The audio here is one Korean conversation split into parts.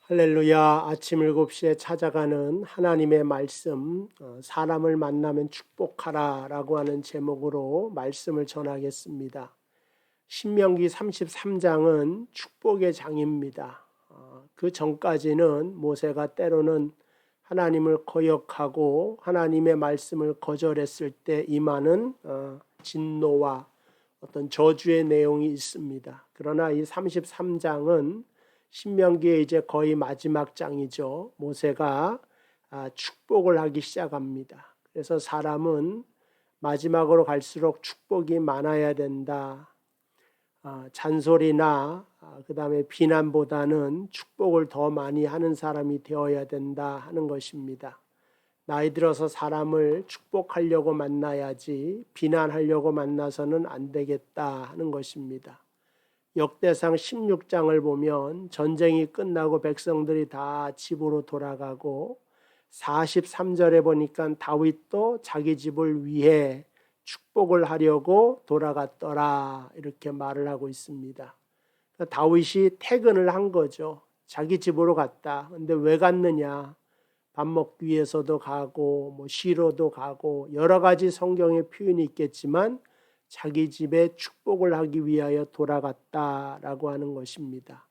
할렐루야. 아침 7시에 찾아가는 하나님의 말씀, 사람을 만나면 축복하라 라고 하는 제목으로 말씀을 전하겠습니다. 신명기 33장은 축복의 장입니다. 그 전까지는 모세가 때로는 하나님을 거역하고 하나님의 말씀을 거절했을 때 임하는 진노와 어떤 저주의 내용이 있습니다. 그러나 이 33장은 신명기의 이제 거의 마지막 장이죠. 모세가 축복을 하기 시작합니다. 그래서 사람은 마지막으로 갈수록 축복이 많아야 된다. 잔소리나 그 다음에 비난보다는 축복을 더 많이 하는 사람이 되어야 된다 하는 것입니다. 나이 들어서 사람을 축복하려고 만나야지 비난하려고 만나서는 안 되겠다 하는 것입니다. 역대상 16장을 보면 전쟁이 끝나고 백성들이 다 집으로 돌아가고 43절에 보니까 다윗도 자기 집을 위해 축복을 하려고 돌아갔더라 이렇게 말을 하고 있습니다. 그러니까 다윗이 퇴근을 한 거죠. 자기 집으로 갔다. 근데 왜 갔느냐? 밥 먹기 위해서도 가고 쉬러도 가고 여러 가지 성경의 표현이 있겠지만 자기 집에 축복을 하기 위하여 돌아갔다라고 하는 것입니다.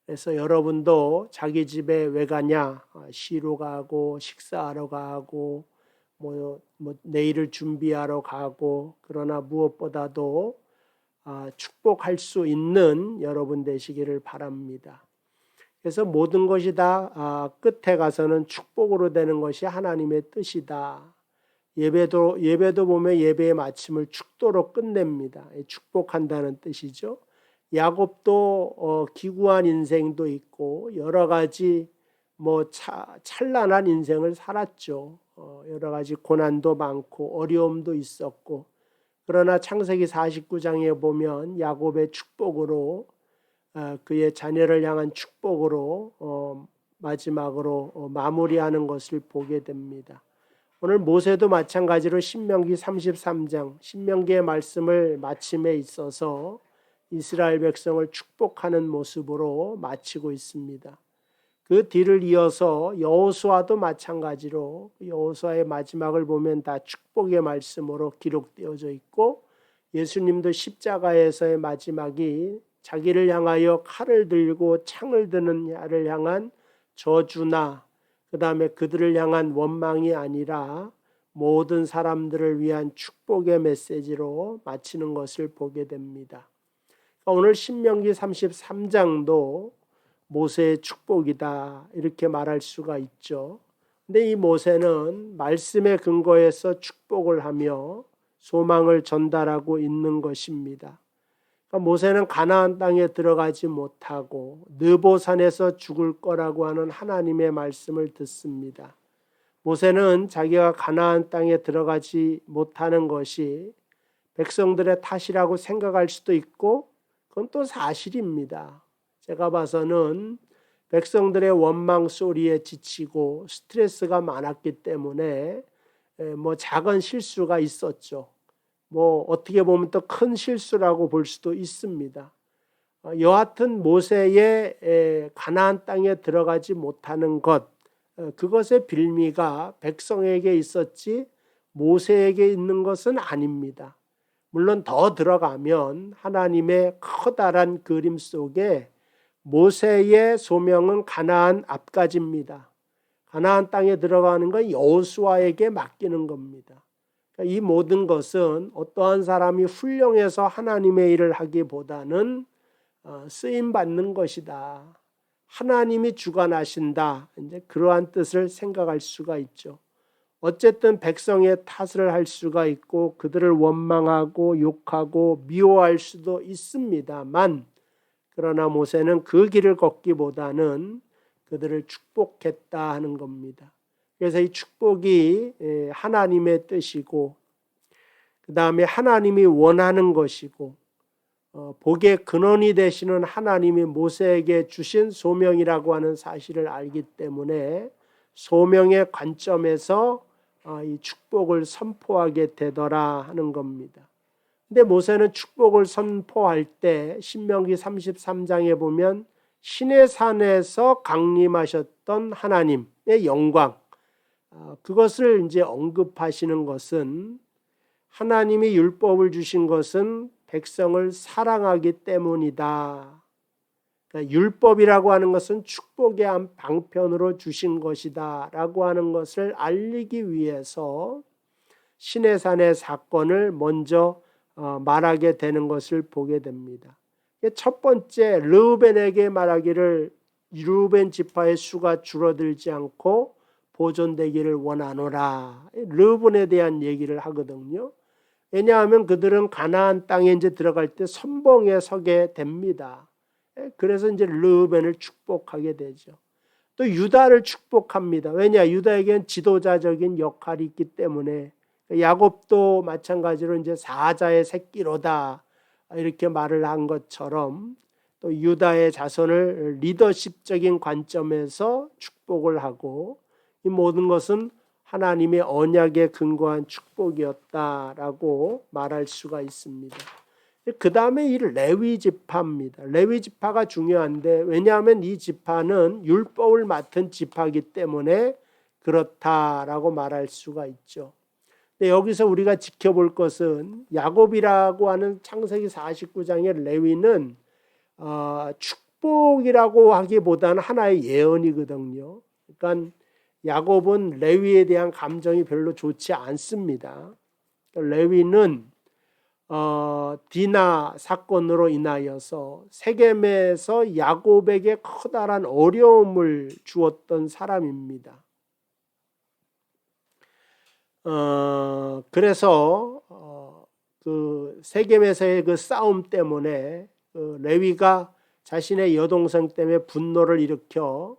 그래서 여러분도 자기 집에 왜 가냐? 쉬러 가고 식사하러 가고 내일을 준비하러 가고 그러나 무엇보다도 축복할 수 있는 여러분 되시기를 바랍니다. 그래서 모든 것이 다 끝에 가서는 축복으로 되는 것이 하나님의 뜻이다. 예배도 보면 예배의 마침을 축도로 끝냅니다. 축복한다는 뜻이죠. 야곱도 기구한 인생도 있고 여러 가지 찬란한 인생을 살았죠. 여러 가지 고난도 많고 어려움도 있었고 그러나 창세기 49장에 보면 야곱의 축복으로 그의 자녀를 향한 축복으로 마지막으로 마무리하는 것을 보게 됩니다. 오늘 모세도 마찬가지로 신명기 33장 신명기의 말씀을 마침에 있어서 이스라엘 백성을 축복하는 모습으로 마치고 있습니다. 그 뒤를 이어서 여호수아도 마찬가지로 여호수아의 마지막을 보면 다 축복의 말씀으로 기록되어져 있고 예수님도 십자가에서의 마지막이 자기를 향하여 칼을 들고 창을 드는 자를 향한 저주나 그 다음에 그들을 향한 원망이 아니라 모든 사람들을 위한 축복의 메시지로 마치는 것을 보게 됩니다. 오늘 신명기 33장도 모세의 축복이다 이렇게 말할 수가 있죠. 근데 이 모세는 말씀에 근거해서 축복을 하며 소망을 전달하고 있는 것입니다. 모세는 가나안 땅에 들어가지 못하고 느보산에서 죽을 거라고 하는 하나님의 말씀을 듣습니다. 모세는 자기가 가나안 땅에 들어가지 못하는 것이 백성들의 탓이라고 생각할 수도 있고 그건 또 사실입니다. 제가 봐서는 백성들의 원망 소리에 지치고 스트레스가 많았기 때문에 작은 실수가 있었죠. 어떻게 보면 또 큰 실수라고 볼 수도 있습니다. 여하튼 모세의 가나안 땅에 들어가지 못하는 것, 그것의 빌미가 백성에게 있었지 모세에게 있는 것은 아닙니다. 물론 더 들어가면 하나님의 커다란 그림 속에 모세의 소명은 가나안 앞까지입니다. 가나안 땅에 들어가는 건 여호수아에게 맡기는 겁니다. 이 모든 것은 어떠한 사람이 훌륭해서 하나님의 일을 하기보다는 쓰임받는 것이다. 하나님이 주관하신다. 이제 그러한 뜻을 생각할 수가 있죠. 어쨌든 백성의 탓을 할 수가 있고 그들을 원망하고 욕하고 미워할 수도 있습니다만 그러나 모세는 그 길을 걷기보다는 그들을 축복했다 하는 겁니다. 그래서 이 축복이 하나님의 뜻이고 그 다음에 하나님이 원하는 것이고 복의 근원이 되시는 하나님이 모세에게 주신 소명이라고 하는 사실을 알기 때문에 소명의 관점에서 이 축복을 선포하게 되더라 하는 겁니다. 근데 모세는 축복을 선포할 때 신명기 33장에 보면 시내산에서 강림하셨던 하나님의 영광, 그것을 이제 언급하시는 것은 하나님이 율법을 주신 것은 백성을 사랑하기 때문이다. 그러니까 율법이라고 하는 것은 축복의 한 방편으로 주신 것이다 라고 하는 것을 알리기 위해서 시내산의 사건을 먼저 말하게 되는 것을 보게 됩니다. 첫 번째, 르우벤에게 말하기를 르우벤 지파의 수가 줄어들지 않고 보존되기를 원하노라. 르우벤에 대한 얘기를 하거든요. 왜냐하면 그들은 가나안 땅에 이제 들어갈 때 선봉에 서게 됩니다. 그래서 이제 르우벤을 축복하게 되죠. 또 유다를 축복합니다. 왜냐? 유다에게는 지도자적인 역할이 있기 때문에. 야곱도 마찬가지로 이제 사자의 새끼로다 이렇게 말을 한 것처럼 또 유다의 자손을 리더십적인 관점에서 축복을 하고, 이 모든 것은 하나님의 언약에 근거한 축복이었다라고 말할 수가 있습니다. 그 다음에 이 레위 지파입니다. 레위 지파가 중요한데, 왜냐하면 이 지파는 율법을 맡은 지파이기 때문에 그렇다라고 말할 수가 있죠. 여기서 우리가 지켜볼 것은 야곱이라고 하는 창세기 49장의 레위는 축복이라고 하기보다는 하나의 예언이거든요. 그러니까 야곱은 레위에 대한 감정이 별로 좋지 않습니다. 레위는 디나 사건으로 인하여서 세겜에서 야곱에게 커다란 어려움을 주었던 사람입니다. 그래서 그 세겜에서의 그 싸움 때문에 레위가 자신의 여동생 때문에 분노를 일으켜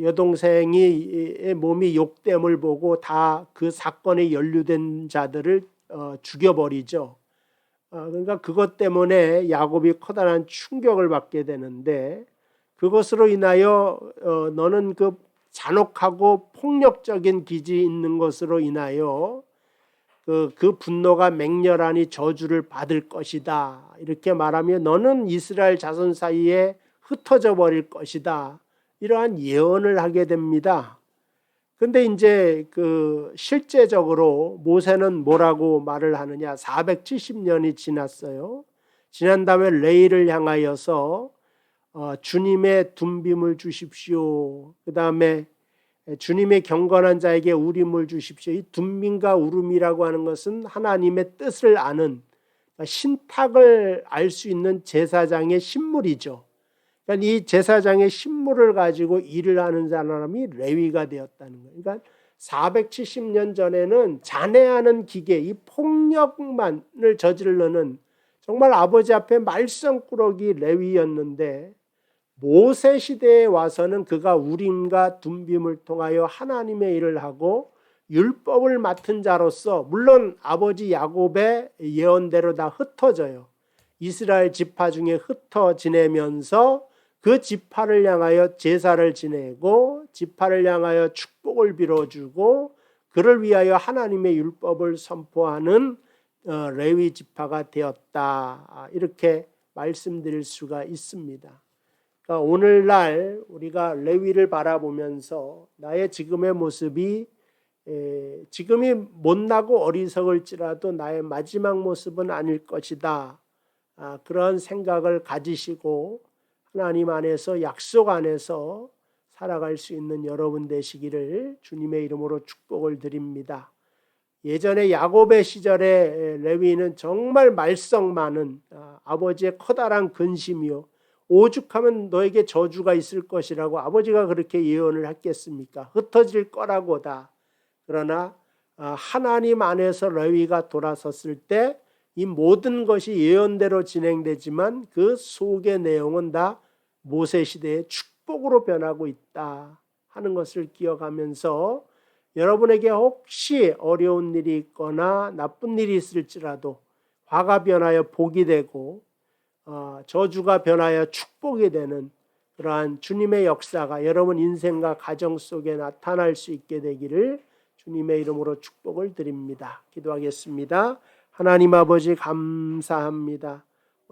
여동생이 몸이 욕됨을 보고 다 그 사건에 연루된 자들을 죽여버리죠. 그러니까 그것 때문에 야곱이 커다란 충격을 받게 되는데, 그것으로 인하여 너는 그 잔혹하고 폭력적인 기질이 있는 것으로 인하여 그 분노가 맹렬하니 저주를 받을 것이다 이렇게 말하며 너는 이스라엘 자손 사이에 흩어져 버릴 것이다, 이러한 예언을 하게 됩니다. 근데 이제 그 실제적으로 모세는 뭐라고 말을 하느냐? 470년이 지났어요. 지난 다음에 레위를 향하여서 주님의 둠빔을 주십시오. 그 다음에 주님의 경건한 자에게 우림을 주십시오. 이 둠빔과 우림이라고 하는 것은 하나님의 뜻을 아는, 신탁을 알 수 있는 제사장의 신물이죠. 그러니까 이 제사장의 신물을 가지고 일을 하는 사람이 레위가 되었다는 거예요. 그러니까 470년 전에는 잔해하는 기계, 이 폭력만을 저지르는 정말 아버지 앞에 말썽꾸러기 레위였는데, 모세 시대에 와서는 그가 우림과 둠빔을 통하여 하나님의 일을 하고 율법을 맡은 자로서, 물론 아버지 야곱의 예언대로 다 흩어져요. 이스라엘 지파 중에 흩어 지내면서 그 지파를 향하여 제사를 지내고 지파를 향하여 축복을 빌어주고 그를 위하여 하나님의 율법을 선포하는 레위 지파가 되었다, 이렇게 말씀드릴 수가 있습니다. 그러니까 오늘날 우리가 레위를 바라보면서 나의 지금의 모습이 지금이 못나고 어리석을지라도 나의 마지막 모습은 아닐 것이다, 그런 생각을 가지시고 하나님 안에서, 약속 안에서 살아갈 수 있는 여러분 되시기를 주님의 이름으로 축복을 드립니다. 예전에 야곱의 시절에 레위는 정말 말썽 많은 아버지의 커다란 근심이요, 오죽하면 너에게 저주가 있을 것이라고 아버지가 그렇게 예언을 했겠습니까? 흩어질 거라고다. 그러나 하나님 안에서 레위가 돌아섰을 때 이 모든 것이 예언대로 진행되지만 그 속의 내용은 다 모세 시대의 축복으로 변하고 있다 하는 것을 기억하면서, 여러분에게 혹시 어려운 일이 있거나 나쁜 일이 있을지라도 화가 변하여 복이 되고 저주가 변하여 축복이 되는 그러한 주님의 역사가 여러분 인생과 가정 속에 나타날 수 있게 되기를 주님의 이름으로 축복을 드립니다. 기도하겠습니다. 하나님 아버지 감사합니다.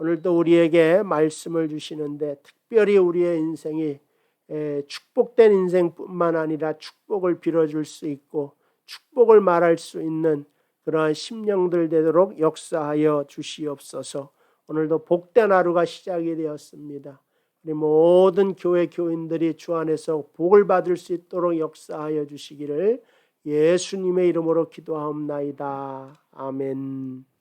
오늘도 우리에게 말씀을 주시는데 특별히 우리의 인생이 축복된 인생뿐만 아니라 축복을 빌어줄 수 있고 축복을 말할 수 있는 그러한 심령들 되도록 역사하여 주시옵소서. 오늘도 복된 하루가 시작이 되었습니다. 우리 모든 교회 교인들이 주 안에서 복을 받을 수 있도록 역사하여 주시기를 예수님의 이름으로 기도하옵나이다. 아멘.